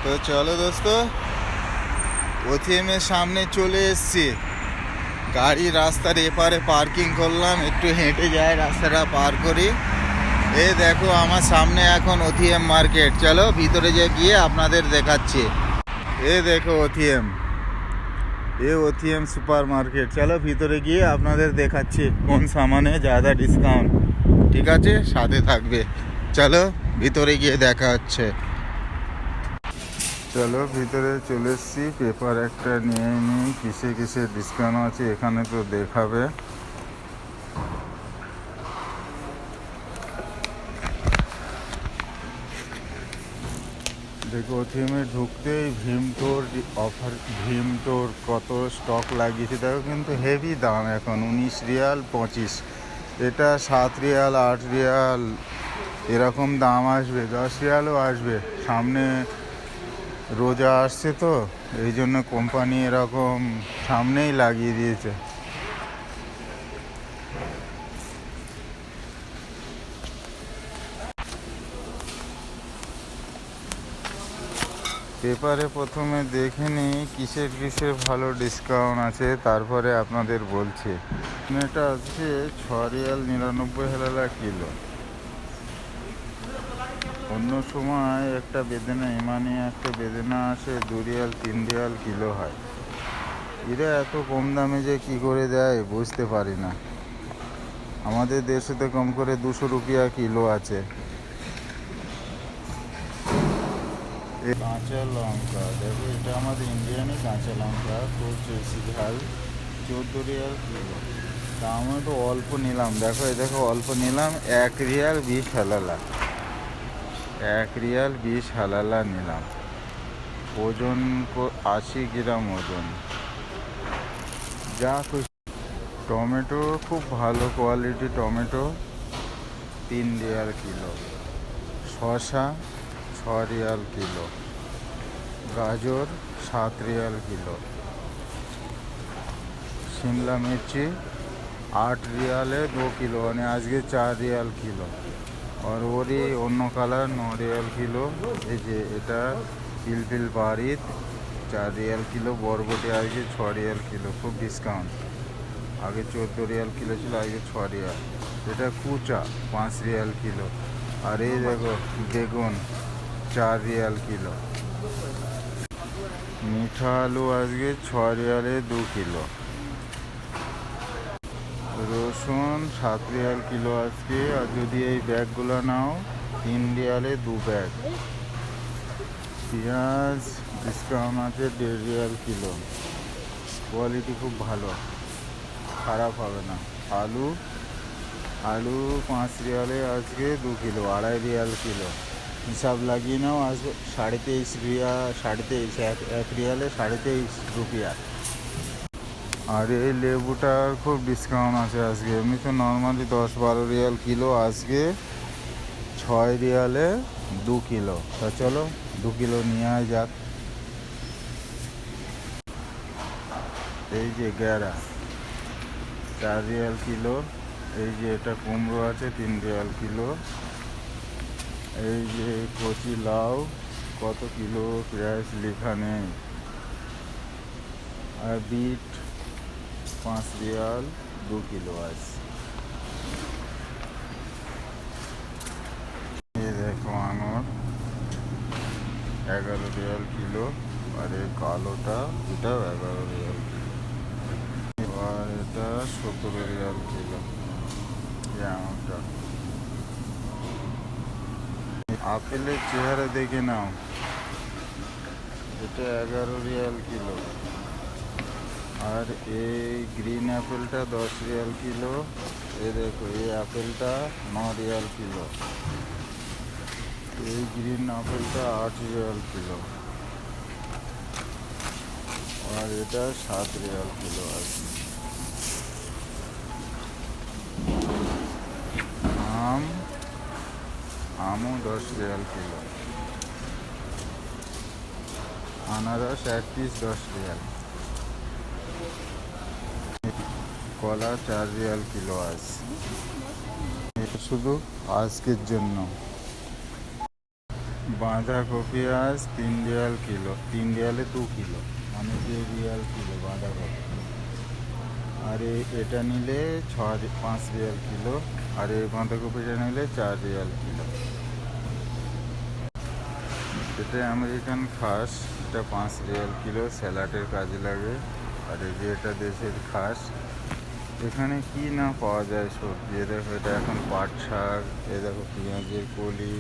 তো চলো দোস্ত, ওথিএমের সামনে চলে এসছি। গাড়ি রাস্তার এপারে পার্কিং করলাম, একটু হেঁটে যাই, রাস্তাটা পার করি। এ দেখো আমার সামনে এখন ওথিএম মার্কেট। চলো ভিতরে গিয়ে আপনাদের দেখাচ্ছি। এ দেখো ওথিএম, ওথিএম সুপার মার্কেট। চলো ভিতরে গিয়ে আপনাদের দেখাচ্ছি কোন সামানে ज़्यादा ডিসকাউন্ট। ঠিক আছে, সাথে থাকবে। চলো ভিতরে গিয়ে দেখা হচ্ছে। চলো ভিতরে চলে এসছি। পেপার একটা নিয়ে নিই, কিসে কিসে ডিসকাউন্ট আছে এখানে তো দেখাবে। দেখো ওথিএমে ঢুকতেই ভীমটোর অফার, ভীমটোর কত স্টক লাগিয়েছে দেখো, কিন্তু হেভি দাম এখন 19 রিয়াল 25। এটা 7 রিয়াল 8 রিয়াল এরকম দাম আসবে, 10 রিয়ালও আসবে। সামনে রোজা আসছে তো এই জন্য কোম্পানি এরকম সামনেই লাগিয়ে দিয়েছে। পেপারে প্রথমে দেখে নিই কিসের কিসের ভালো ডিসকাউন্ট আছে, তারপরে আপনাদের বলছি। এটা আজকে 6 রিয়াল 99 হেলালা কিলো। অন্য সময় একটা বেদেনা ইমানি একটা বেদেনা আসে 2 রিয়াল 3 রিয়াল কিলো হয়। এরা এত কম দামে যে কী করে দেয় বুঝতে পারি না। আমাদের দেশে তো কম করে 200 রুপিয়া কিলো আছে। কাঁচা লঙ্কা দেখো, এটা আমাদের ইন্ডিয়ানই কাঁচা লঙ্কা, খুব বেশি ঝাল, 14 রিয়াল কিলো। তা আমি তো অল্প নিলাম, দেখো এই দেখো অল্প নিলাম, 1 রিয়াল 20 হালালা, 1 রিয়াল 20 হালালা নিলাম। ওজন 80 গ্রাম ওজন। যা খুশি। টমেটো খুব ভালো কোয়ালিটি টমেটো, 3 রিয়াল কিলো। শসা 6 রিয়াল কিলো। গাজর 7 রিয়াল কিলো। শিমলা মির্চি 8 রিয়ালে 2 কিলো, মানে আজকে 4 রিয়াল কিলো। আর ওরই অন্য কালার 9 রিয়াল কিলো। এই যে এটা পিলপিল বাড়িত 4 রিয়াল কিলো। বরবটি আজকে 6 রিয়াল কিলো, খুব ডিসকাউন্ট। আগে 14 রিয়াল কিলো ছিল, আজকে 6 রিয়াল। এটা কুচা 5 রিয়াল কিলো। আর এই দেখো বেগুন 4 রিয়াল কিলো। মিঠা আলু আজকে 6 রিয়ালে 2 কিলো। রসুন 7 রিয়াল কিলো আজকে। আর যদি এই ব্যাগগুলো নাও 3 রিয়ালে 2 ব্যাগ। পেঁয়াজ ডিসকাউন্ট আছে 1.5 রিয়াল কিলো, কোয়ালিটি খুব ভালো, খারাপ হবে না। আলু 5 রিয়ালে আজকে 2 কিলো, 2.5 রিয়াল কিলো। হিসাব লাগিয়ে নাও, আজকে 23.5 রিয়াল, 23.5, 1 রিয়ালে 23.5 রুপিয়া। আর এই লেবুটার খুব ডিসকাউন্ট আছে আজকে। এমনি তো নর্মালি 10-12 রিয়াল কিলো, আজকে 6 রিয়ালে 2 কিলো। তা চলো 2 কিলো নিয়ে যাক। এই যে গ্যারা 4 রিয়াল কিলো। এই যে এটা কুমড়ো আছে 3 রিয়াল কিলো। এই যে কচি লাউ কত কিলো প্রাইস লেখা নেই। আর বিট 5 রিয়াল 2 কিলো আছে। এই দেখো আঙুর 11 রিয়াল কিলো। আর এই কালোটা এটাও 11 রিয়াল কিলো। আর এটা 17 রিয়াল কিলো এই আঙুরটা। আপেলের চেহারা দেখে নাও, এটা 11 রিয়াল কিলো। আর এই গ্রিন অ্যাপেলটা 10 রিয়াল কিলো। এ দেখো এই অ্যাপেলটা 9 রিয়াল কিলো। এই গ্রিন আপেলটা 8 রিয়াল কিলো। আর এটা 7 রিয়াল কিলো আছে। আমও 10 রিয়াল কিলো। আনারস 1 পিস 10 রিয়াল। কলা 4 রিয়াল কিলো আছে। শুধু আজকের জন্য বাঁধাকপি আজ 3 রিয়াল কিলো, 3 রিয়ালে 2 কিলো, মানে 2 রিয়াল কিলো বাঁধাকপি। আর এটা নিলে 5 রিয়াল কিলো, আর এই বাঁধাকপিটা নিলে 4 রিয়াল কিলো। এটা আমেরিকান খাস, এটা 5 রিয়াল কিলো, স্যালাডের কাজে লাগে। আর এই যে এটা দেশের খাস। এখানে কি না পাওয়া যায় সবজি, দেখো এটা এখন পাট শাক, এ দেখো পেঁয়াজের কলি,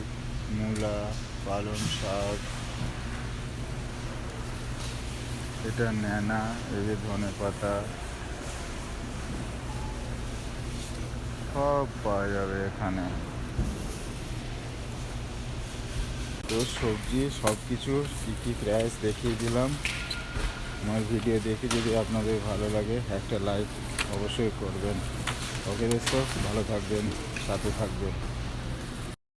মূলা, পালং শাক, এটা ন্যানা, এই যে ধনে পাতা, সব পাওয়া যাবে এখানে। তো সবজি সব কিছু কী কী প্রাইস দেখিয়ে দিলাম। আমার ভিডিও দেখে যদি আপনাদের ভালো লাগে একটা লাইক অবশ্যই করবেন। ওকে দোস্ত, ভালো থাকবেন, সাথে থাকবেন।